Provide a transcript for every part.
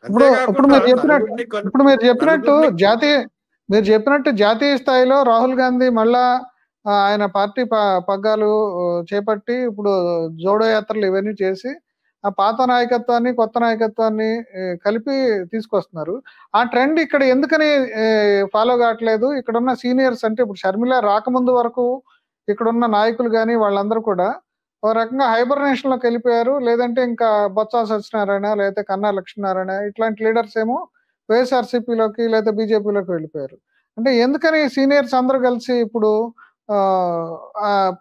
ఇప్పుడు ఇప్పుడు అంతేకాకుండా మీరు చెప్పినట్టు నలుగురిని ఇప్పుడు మీరు చెప్పినట్టు నలుగురిని మీరు చెప్పినట్టు జాతీయ స్థాయిలో రాహుల్ గాంధీ మళ్ళా ఆయన పార్టీ పగ్గాలు చేపట్టి ఇప్పుడు జోడో యాత్రలు ఇవన్నీ చేసి ఆ పాత నాయకత్వాన్ని కొత్త నాయకత్వాన్ని కలిపి తీసుకొస్తున్నారు. ఆ ట్రెండ్ ఇక్కడ ఎందుకని ఫాలో కావట్లేదు? ఇక్కడున్న సీనియర్స్ అంటే ఇప్పుడు షర్మిల రాకముందు వరకు ఇక్కడున్న నాయకులు కానీ వాళ్ళందరూ కూడా ఒక రకంగా హైబర్నేషన్ లోకి వెళ్ళిపోయారు. లేదంటే ఇంకా బొత్స సత్యనారాయణ లేకపోతే కన్నా లక్ష్మీనారాయణ ఇట్లాంటి లీడర్స్ ఏమో వైఎస్ఆర్సీపీలోకి లేదా బీజేపీలోకి వెళ్ళిపోయారు. అంటే ఎందుకని సీనియర్స్ అందరూ కలిసి ఇప్పుడు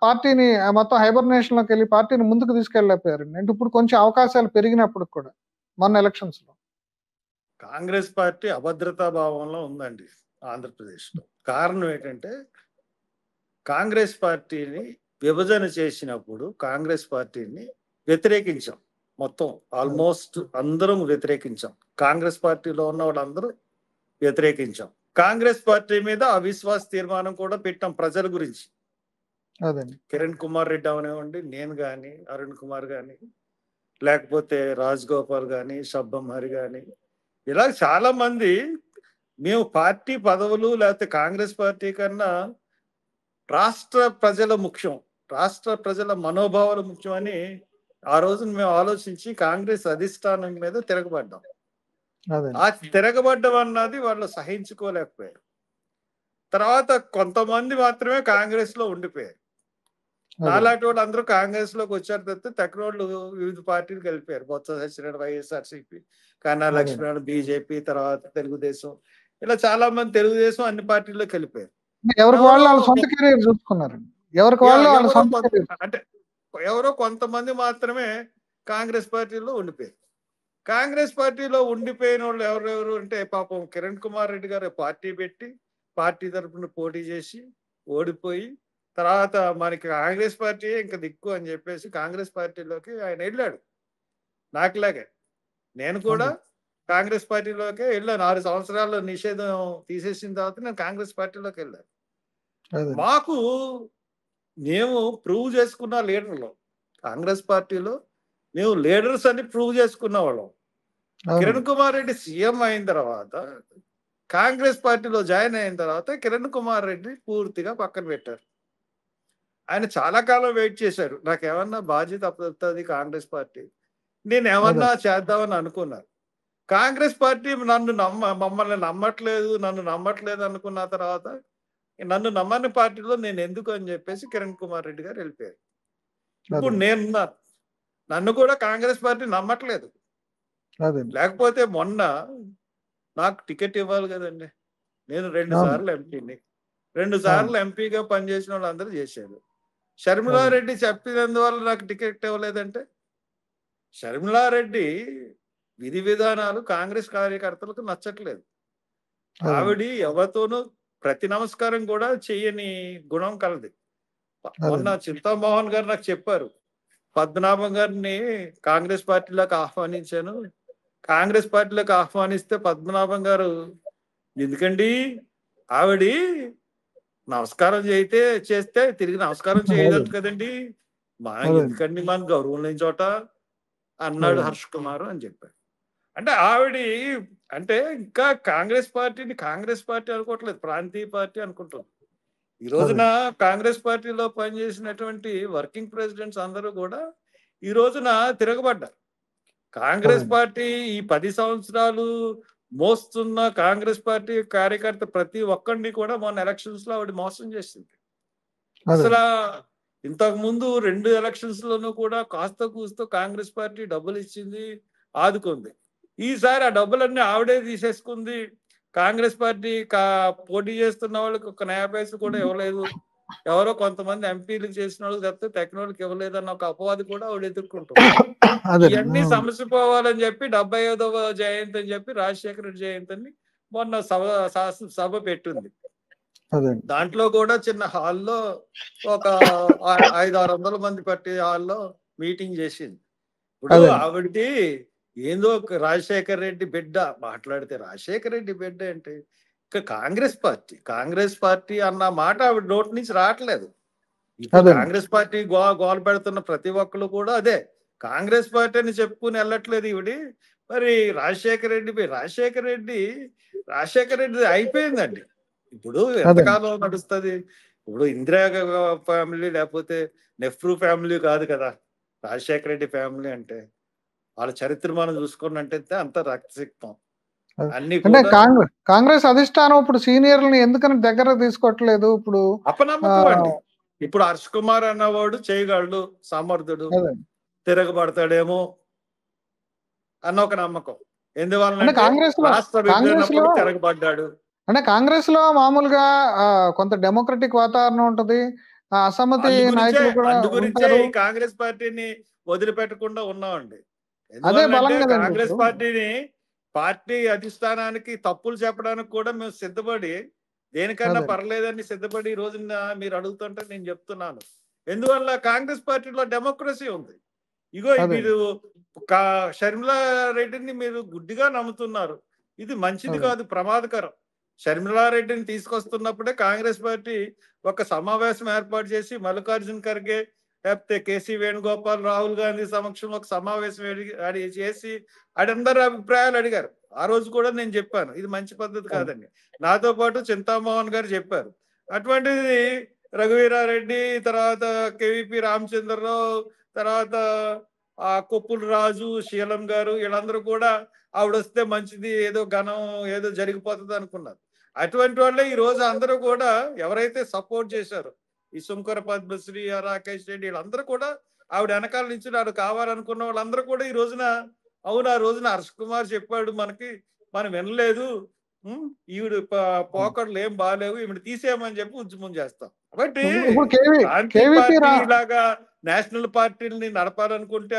పార్టీని మొత్తం హైబర్నేషన్ లోకి వెళ్ళి పార్టీని ముందుకు తీసుకెళ్ళలేకపోయారు? అంటే ఇప్పుడు కొంచెం అవకాశాలు పెరిగినప్పుడు కూడా మొన్న ఎలక్షన్స్ లో కాంగ్రెస్ పార్టీ అభద్రతా భావంలో ఉందండి ఆంధ్రప్రదేశ్లో. కారణం ఏంటంటే కాంగ్రెస్ పార్టీని విభజన చేసినప్పుడు కాంగ్రెస్ పార్టీని వ్యతిరేకించాం. మొత్తం ఆల్మోస్ట్ అందరం వ్యతిరేకించాం. కాంగ్రెస్ పార్టీలో ఉన్న వాళ్ళందరూ వ్యతిరేకించాం. కాంగ్రెస్ పార్టీ మీద అవిశ్వాస తీర్మానం కూడా పెట్టాం ప్రజల గురించి. కిరణ్ కుమార్ రెడ్డి అవనివ్వండి, నేను కానీ, అరుణ్ కుమార్ కానీ, లేకపోతే రాజ్ గోపాల్ కానీ, షబ్బం హరి కానీ, ఇలా చాలా మంది మేము పార్టీ పదవులు లేకపోతే కాంగ్రెస్ పార్టీ కన్నా రాష్ట్ర ప్రజల ముఖ్యం, రాష్ట్ర ప్రజల మనోభావాలు ముఖ్యం అని ఆ రోజు మేము ఆలోచించి కాంగ్రెస్ అధిష్టానం మీద తిరగబడ్డాం. ఆ తిరగబడ్డం అన్నది వాళ్ళు సహించుకోలేకపోయారు. తర్వాత కొంతమంది మాత్రమే కాంగ్రెస్ లో ఉండిపోయారు. అలాంటి వాళ్ళు అందరూ కాంగ్రెస్ లోకి వచ్చారు తప్పితే తక్కువ వాళ్ళు వివిధ పార్టీలకు వెళ్ళిపోయారు. బొత్స సత్యనారాయణ వైఎస్ఆర్సీపీ, కన్నా లక్ష్మీనారాయణ బీజేపీ, తర్వాత తెలుగుదేశం, ఇలా చాలా మంది తెలుగుదేశం అన్ని పార్టీల్లోకి వెళ్ళిపోయారు. ఎవరికి వాళ్ళు వాళ్ళ సొంత కెరీర్ చూసుకున్నారు. ఎవరికి వాళ్ళు వాళ్ళ సొంత అంటే ఎవరో కొంతమంది మాత్రమే కాంగ్రెస్ పార్టీలో ఉండిపోయారు. కాంగ్రెస్ పార్టీలో ఉండిపోయిన వాళ్ళు ఎవరెవరు అంటే పాపం కిరణ్ కుమార్ రెడ్డి గారు పార్టీ పెట్టి పార్టీ తరఫున పోటీ చేసి ఓడిపోయి తర్వాత మనకి కాంగ్రెస్ పార్టీ ఇంకా దిక్కు అని చెప్పేసి కాంగ్రెస్ పార్టీలోకి ఆయన వెళ్ళాడు. నాకులాగే నేను కూడా కాంగ్రెస్ పార్టీలోకి వెళ్ళాను. 6 సంవత్సరాల్లో నిషేధం తీసేసిన తర్వాత నేను కాంగ్రెస్ పార్టీలోకి వెళ్ళాను. మాకు మేము ప్రూవ్ చేసుకున్న లీడర్లు కాంగ్రెస్ పార్టీలో మేము లీడర్స్ అని ప్రూవ్ చేసుకున్న వాళ్ళం. కిరణ్ కుమార్ రెడ్డి సీఎం అయిన తర్వాత కాంగ్రెస్ పార్టీలో జాయిన్ అయిన తర్వాత కిరణ్ కుమార్ రెడ్డి పూర్తిగా పక్కన పెట్టారు. ఆయన చాలా కాలం వెయిట్ చేశారు. నాకేమన్నా బాధ్యత అప్పచెప్తుంది కాంగ్రెస్ పార్టీ, నేను ఏమన్నా చేద్దామని అనుకున్నారు. కాంగ్రెస్ పార్టీ మమ్మల్ని నమ్మట్లేదు అనుకున్న తర్వాత నన్ను నమ్మని పార్టీలో నేను ఎందుకు అని చెప్పేసి కిరణ్ కుమార్ రెడ్డి గారు వెళ్ళిపోయారు. ఇప్పుడు నేనున్నాను, నన్ను కూడా కాంగ్రెస్ పార్టీ నమ్మట్లేదు. లేకపోతే మొన్న నాకు టికెట్ ఇవ్వాలి కదండి. నేను 2 సార్లు ఎంపీని, 2 సార్లు ఎంపీగా పనిచేసిన వాళ్ళు అందరూ చేశారు. షర్మిలారెడ్డి చెప్పినందువల్ల నాకు టికెట్ ఇవ్వలేదంటే షర్మిలారెడ్డి విధి విధానాలు కాంగ్రెస్ కార్యకర్తలకు నచ్చట్లేదు. ఆవిడ ఎవరితోనూ ప్రతి నమస్కారం కూడా చెయ్యని గుణం కలది. మొన్న చింతామోహన్ గారు నాకు చెప్పారు, పద్మనాభం గారిని కాంగ్రెస్ పార్టీలోకి ఆహ్వానించాను, కాంగ్రెస్ పార్టీలోకి ఆహ్వానిస్తే పద్మనాభం గారు ఎందుకండి ఆవిడ నమస్కారం చేస్తే తిరిగి నమస్కారం చేయదంట కదండి, ఎందుకండి మన గౌరవం లేని చోట అన్నాడు హర్ష్ కుమార్ అని చెప్పారు. అంటే ఆవిడ అంటే ఇంకా కాంగ్రెస్ పార్టీని కాంగ్రెస్ పార్టీ అనుకోవట్లేదు, ప్రాంతీయ పార్టీ అనుకుంటుంది. ఈ రోజున కాంగ్రెస్ పార్టీలో పనిచేసినటువంటి వర్కింగ్ ప్రెసిడెంట్స్ అందరూ కూడా ఈ రోజున తిరగబడ్డారు. కాంగ్రెస్ పార్టీ ఈ 10 సంవత్సరాలు మోస్తున్న కాంగ్రెస్ పార్టీ కార్యకర్త ప్రతి ఒక్కరిని కూడా మొన్న ఎలక్షన్స్ లో ఆవిడ మోసం చేసింది. అసలు ఇంతకు ముందు 2 ఎలక్షన్స్ లోనూ కూడా కాస్త కూస్తో కాంగ్రెస్ పార్టీ డబ్బులు ఇచ్చింది, ఆదుకుంది. ఈసారి ఆ డబ్బులన్నీ ఆవిడే తీసేసుకుంది. కాంగ్రెస్ పార్టీ పోటీ చేస్తున్న వాళ్ళకి 1 నయా పైసా కూడా ఇవ్వలేదు. ఎవరో కొంతమంది ఎంపీలకు చేసిన వాళ్ళకి తప్పితే టెక్నాలజీకి ఇవ్వలేదన్న ఒక అపవాది కూడా ఆవిడ ఎదుర్కొంటుంది. ఇవన్నీ సమస్య పోవాలని చెప్పి 75వ జయంతి అని చెప్పి రాజశేఖర రెడ్డి జయంతిని మొన్న సభ పెట్టింది. దాంట్లో కూడా చిన్న హాల్లో ఒక 500-600 మంది పట్టి హాల్లో మీటింగ్ చేసింది. ఇప్పుడు ఆవిడకి ఏందో రాజశేఖర రెడ్డి బిడ్డ మాట్లాడితే రాజశేఖర రెడ్డి బిడ్డ అంటే ఇంకా కాంగ్రెస్ పార్టీ అన్న మాట ఆవిడ నోటి నుంచి రావట్లేదు. ఇప్పుడు కాంగ్రెస్ పార్టీ గోల పెడుతున్న ప్రతి ఒక్కరు కూడా అదే కాంగ్రెస్ పార్టీ అని చెప్పుకుని వెళ్ళట్లేదు. ఈవిడి మరి రాజశేఖర రెడ్డి అయిపోయిందండి. ఇప్పుడు అదే ఎంతకాలం నడుస్తుంది? ఇప్పుడు ఇందిరా ఫ్యామిలీ లేకపోతే నెహ్రూ ఫ్యామిలీ కాదు కదా రాజశేఖర రెడ్డి ఫ్యామిలీ అంటే. వాళ్ళ చరిత్ర మనం చూసుకున్నట్టయితే అంత రక్తసిక్తం అన్ని అంటే కూడా కాంగ్రెస్ అధిష్టానం ఇప్పుడు సీనియర్లని ఎందుకని దగ్గర తీసుకోవట్లేదు ఇప్పుడు? అపనమ్మకం అండి. ఇప్పుడు హర్ష్ కుమార్ అన్నవాడు చేయగలడు, సమర్థుడు, అదే తిరగబడతాడేమో అన్న ఒక నమ్మకం. అంటే ఎందువల్లంటే కాంగ్రెస్ లో రాష్ట్ర విభజనప్పుడు తిరగబడ్డాడు. కాంగ్రెస్ లో మామూలుగా కొంత డెమోక్రటిక్ వాతావరణం ఉంటది. అసమ్మతి నాయకులు కూడా అందుగురించే ఉంటారు. ఈ కాంగ్రెస్ పార్టీని వదిలిపెట్టకుండా ఉన్నామండి. అదే బలం ఎందువల్లంటే కదండి కాంగ్రెస్ ఇప్పుడు. పార్టీ అధిష్టానానికి తప్పులు చెప్పడానికి కూడా మేము సిద్ధపడి, దేనికన్నా అదే పర్లేదని సిద్ధపడి ఈ రోజున మీరు అడుగుతుంటే నేను చెప్తున్నాను. ఎందువల్ల కాంగ్రెస్ పార్టీలో డెమోక్రసీ ఉంది. ఇగో అదే మీరు షర్మిలా రెడ్డిని మీరు గుడ్డిగా నమ్ముతున్నారు. ఇది మంచిది అదే కాదు, ప్రమాదకరం. షర్మిలా రెడ్డిని తీసుకొస్తున్నప్పుడే కాంగ్రెస్ పార్టీ ఒక సమావేశం ఏర్పాటు చేసి మల్లికార్జున్ ఖర్గే లేకపోతే కేసీ వేణుగోపాల్, రాహుల్ గాంధీ సమక్షంలో ఒక సమావేశం చేసి ఆడందరి అభిప్రాయాలు అడిగారు. ఆ రోజు కూడా నేను చెప్పాను ఇది మంచి పద్ధతి కాదండి. నాతో పాటు చింతామోహన్ గారు చెప్పారు. అటువంటిది రఘువీరారెడ్డి, తర్వాత కేవీపీ రామచంద్రరావు, తర్వాత కొప్పుల రాజు, శీలం గారు వీళ్ళందరూ కూడా ఆవిడొస్తే మంచిది, ఏదో ఘనం ఏదో జరిగిపోతుంది అనుకున్నారు. అటువంటి వాళ్ళే ఈ రోజు అందరూ కూడా ఎవరైతే సపోర్ట్ చేశారో ఈ సుంకర పద్మశ్రీ, రాకేష్ రెడ్డి వీళ్ళందరూ కూడా ఆవిడ వెనకాల నుంచి ఆవిడ కావాలనుకున్న వాళ్ళందరూ కూడా ఈ రోజున అవును ఆ రోజున హర్ష్ కుమార్ చెప్పాడు మనకి, మనం వినలేదు, ఈవిడ పోకడలు ఏం బాగాలేవు, ఈవిడ తీసేయమని చెప్పి ఉద్యమం చేస్తాం. కాబట్టి ఇప్పుడు ప్రాంతీయ పార్టీ లాగా నేషనల్ పార్టీని నడపాలనుకుంటే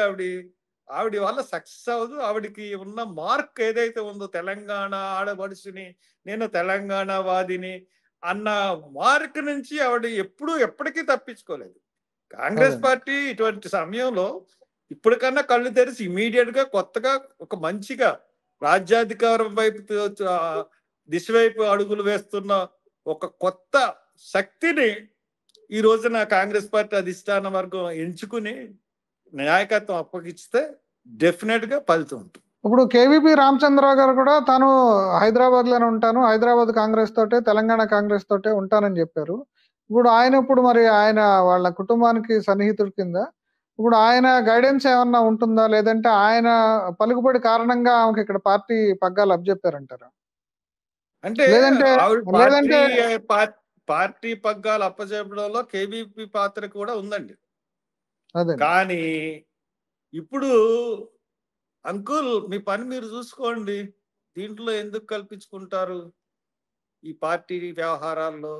ఆవిడ వల్ల సక్సెస్ అవ్వదు. ఆవిడకి ఉన్న మార్క్ ఏదైతే ఉందో తెలంగాణ ఆడబడుచుని, నేను తెలంగాణ వాదిని అన్న మార్క్ నుంచి ఆవిడ ఎప్పటికీ తప్పించుకోలేదు. కాంగ్రెస్ పార్టీ ఇటువంటి సమయంలో ఇప్పటికన్నా కళ్ళు తెరిచి ఇమీడియట్ గా కొత్తగా ఒక మంచిగా రాజ్యాధికారం వైపు దిశ వైపు అడుగులు వేస్తున్న ఒక కొత్త శక్తిని ఈ రోజున కాంగ్రెస్ పార్టీ అధిష్టాన వర్గం ఎంచుకుని నాయకత్వం అప్పగిస్తే డెఫినెట్ గా ఫలితం ఉంటుంది. ఇప్పుడు కేవీపీ రామచంద్రరావు గారు కూడా తాను హైదరాబాద్ లోనే ఉంటాను, హైదరాబాద్ కాంగ్రెస్ తోటే తెలంగాణ కాంగ్రెస్ తోటే ఉంటానని చెప్పారు. ఇప్పుడు మరి ఆయన వాళ్ళ కుటుంబానికి సన్నిహితుడి కింద ఇప్పుడు ఆయన గైడెన్స్ ఏమన్నా ఉంటుందా, లేదంటే ఆయన పలుకుబడి కారణంగా ఆమెకి ఇక్కడ పార్టీ పగ్గాలు అప్పచెప్పారంటారా? అంటే లేదంటే పార్టీ పగ్గాలు అప్పచెప్పడంలో కేవీపీ పాత్ర కూడా ఉందండి. అదే కానీ ఇప్పుడు అంకుల్ మీ పని మీరు చూసుకోండి, దీంట్లో ఎందుకు కల్పించుకుంటారు ఈ పార్టీ వ్యవహారాల్లో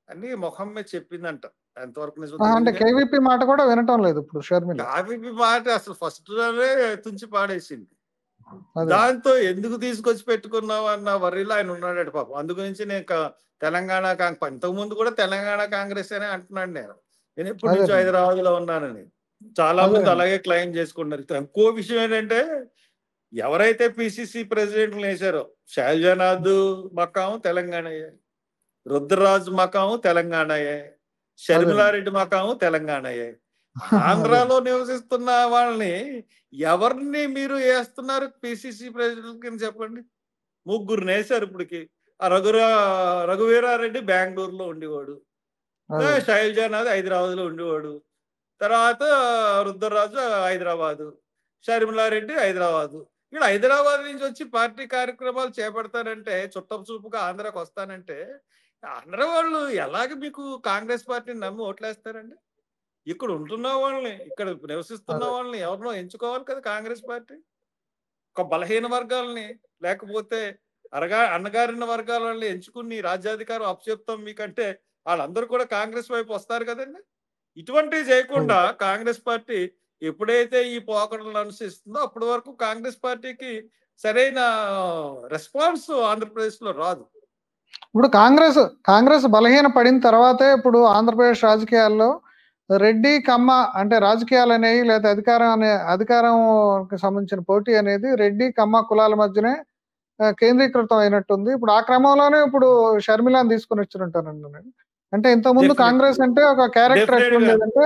అని మొహం మీద చెప్పిందంట. ఎంతవరకు నిజం అంటే కేవీపీ మాట కూడా వినటం లేదు ఇప్పుడు షర్మిల. కేవీపీ మాట అసలు ఫస్ట్ లోనే తుంచి పాడేసింది. దాంతో ఎందుకు తీసుకొచ్చి పెట్టుకున్నావు అన్న వర్రీలో ఆయన ఉన్నాడు పాపం. అందు గురించి నేను తెలంగాణ ఇంతకు ముందు కూడా తెలంగాణ కాంగ్రెస్ అనే అంటున్నాడు. నేను ఎప్పటి నుంచో హైదరాబాద్ లో ఉన్నానని చాలా మంది అలాగే క్లెయిమ్ చేసుకున్నారు. ఇంకో విషయం ఏంటంటే ఎవరైతే పిసిసి ప్రెసిడెంట్లు వేశారో శైలజానాథ్ మకాం తెలంగాణయే, రుద్రరాజు మకాము తెలంగాణయే, షర్మిలారెడ్డి మకాము తెలంగాణయే. ఆంధ్రాలో నివసిస్తున్న వాళ్ళని ఎవరిని మీరు వేస్తున్నారు పిసిసి ప్రెసిడెంట్ కింద చెప్పండి? ముగ్గురు వేశారు ఇప్పటికి. ఆ రఘువీరారెడ్డి బెంగళూరులో ఉండేవాడు, శైలజానాథ్ హైదరాబాద్ లో ఉండేవాడు, తర్వాత రుద్రరాజు హైదరాబాదు, షర్మిలారెడ్డి హైదరాబాదు. వీళ్ళు హైదరాబాద్ నుంచి వచ్చి పార్టీ కార్యక్రమాలు చేపడతానంటే, చుట్టపు చూపుగా ఆంధ్రాకి వస్తానంటే ఆంధ్ర వాళ్ళు ఎలాగ మీకు కాంగ్రెస్ పార్టీని నమ్మి ఓట్లేస్తారండి? ఇక్కడ ఉంటున్న వాళ్ళని, ఇక్కడ నివసిస్తున్న వాళ్ళని ఎవరినో ఎంచుకోవాలి కదా కాంగ్రెస్ పార్టీ. ఒక బలహీన వర్గాలని లేకపోతే అన్నగారిన వర్గాలని ఎంచుకుని రాజ్యాధికారం అప్పచెప్తాం మీకంటే వాళ్ళందరూ కూడా కాంగ్రెస్ వైపు వస్తారు కదండి. ఇటువంటివి చేయకుండా కాంగ్రెస్ పార్టీ ఎప్పుడైతే ఈ పోకడలను అనుసరిస్తుందో అప్పటి వరకు కాంగ్రెస్ పార్టీకి సరైన రెస్పాన్స్ ఆంధ్రప్రదేశ్ లో రాదు. ఇప్పుడు కాంగ్రెస్ బలహీన పడిన తర్వాతే ఇప్పుడు ఆంధ్రప్రదేశ్ రాజకీయాల్లో రెడ్డి కమ్మ అంటే రాజకీయాలు అనేవి లేదా అధికారంకి సంబంధించిన పోటీ అనేది రెడ్డి కమ్మ కులాల మధ్యనే కేంద్రీకృతం అయినట్టుంది. ఇప్పుడు ఆ క్రమంలోనే ఇప్పుడు షర్మిలాని తీసుకుని వచ్చినట్టానండి. అంటే ఇంతకుముందు కాంగ్రెస్ అంటే ఒక క్యారెక్టర్ ఎట్లుండేదంటే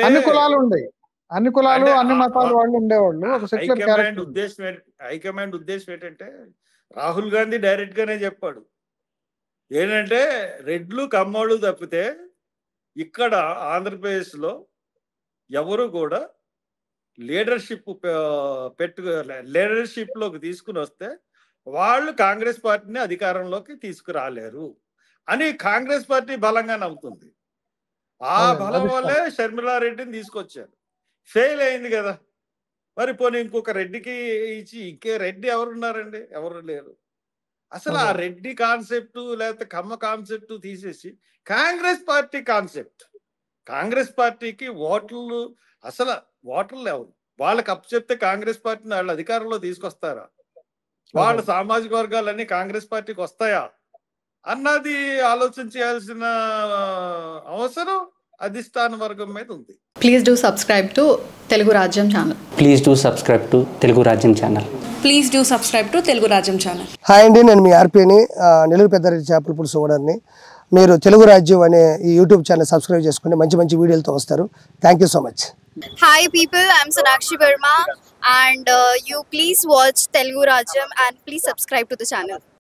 అన్ని కులాలు ఉండేవి. అన్ని కులాలు అంటే అన్ని మతాల వాళ్ళు ఉండేవాళ్ళు. ఒక సెక్యులర్ హైకమాండ్ క్యారెక్టర్. హైకమాండ్ ఉద్దేశం ఏంటంటే రాహుల్ గాంధీ డైరెక్ట్ గానే చెప్పాడు ఏంటంటే రెడ్లు కమ్మోళ్ళు తప్పితే ఇక్కడ ఆంధ్రప్రదేశ్లో ఎవరు కూడా లీడర్షిప్ లీడర్షిప్లోకి తీసుకుని వస్తే వాళ్ళు కాంగ్రెస్ పార్టీని అధికారంలోకి తీసుకురాలేరు అని కాంగ్రెస్ పార్టీ బలంగా నమ్ముతుంది. ఆ బలం వల్లే షర్మిలారెడ్డిని తీసుకొచ్చారు. ఫెయిల్ అయింది కదా. మరి పోనీ ఇంకొక రెడ్డికి ఇచ్చి ఇంకే రెడ్డి ఎవరున్నారండి? ఎవరు లేరు. అసలు ఆ రెడ్డి కాన్సెప్ట్ లేకపోతే కమ్మ కాన్సెప్ట్ తీసేసి కాంగ్రెస్ పార్టీ కాన్సెప్ట్, కాంగ్రెస్ పార్టీకి ఓటర్లు అసలు ఓటర్లు ఎవరు? వాళ్ళకి అప్పు చెప్తే కాంగ్రెస్ పార్టీని వాళ్ళు అధికారంలో తీసుకొస్తారా? వాళ్ళ సామాజిక వర్గాలన్నీ కాంగ్రెస్ పార్టీకి వస్తాయా అన్నది ఆలోచన చేయాల్సిన అవసరం అధిష్టాన వర్గం మీద ఉంది. Please do subscribe to Telugu Rajyam channel. Please do subscribe to Telugu Rajyam channel. Please do subscribe to Telugu Rajyam channel. Hi అండి, నేను మీ ఆర్పీని, నెల్లూరు పెద్దారెడ్డి చేపల పులుసు ఓనర్ని. మీరు తెలుగు రాజ్యం అనే ఈ యూట్యూబ్ ఛానల్ సబ్స్క్రైబ్ చేసుకుని మంచి మంచి వీడియోలతో వస్తారు. Thank you so much. Hi people, I'm Sonakshi Verma and you please watch Telugu Rajyam and please subscribe to the channel.